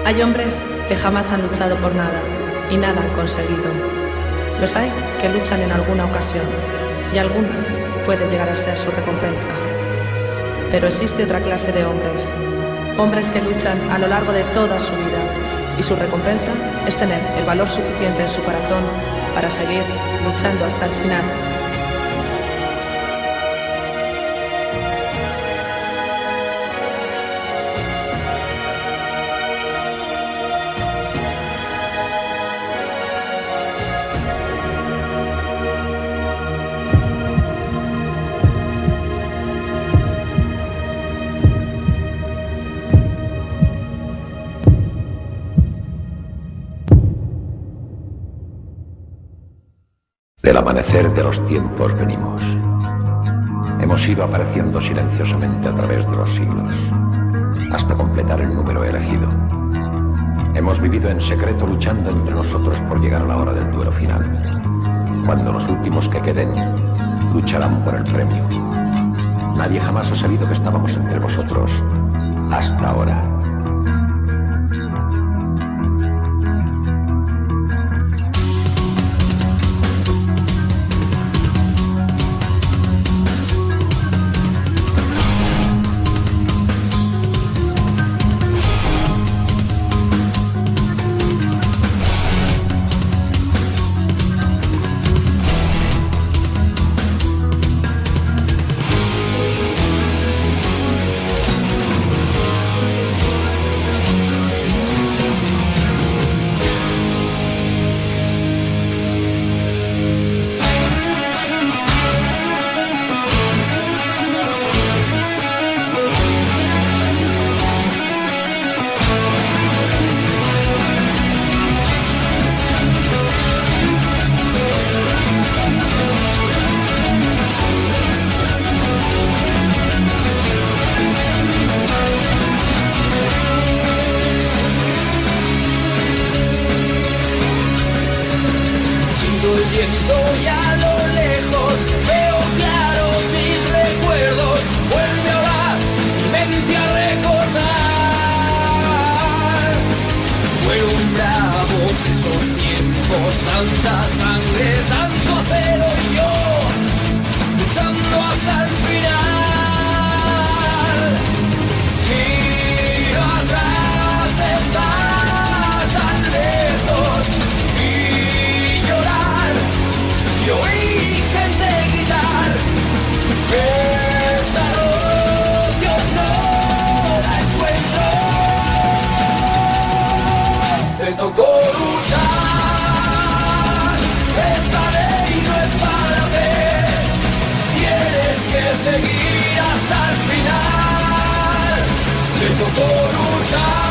Hay hombres que jamás han luchado por nada y nada han conseguido. Los hay que luchan en alguna ocasión y alguna puede llegar a ser su recompensa. Pero existe otra clase de hombres, hombres que luchan a lo largo de toda su vida y su recompensa es tener el valor suficiente en su corazón para seguir luchando hasta el final. Del amanecer de los tiempos venimos. Hemos ido apareciendo silenciosamente a través de los siglos, hasta completar el número elegido. Hemos vivido en secreto luchando entre nosotros por llegar a la hora del duelo final, cuando los últimos que queden lucharán por el premio. Nadie jamás ha sabido que estábamos entre vosotros hasta ahora. El viento y a lo lejos veo claros mis recuerdos. Vuelve a orar mi mente a recordar. Fueron bravos esos tiempos, tanta sangre, tanto acero y yo luchando hasta el final. Miro atrás, está tan lejos. Y oí gente gritar, esa Dios no la encuentro. Te tocó luchar, esta ley no es para ver. Tienes que seguir hasta el final. Te tocó luchar.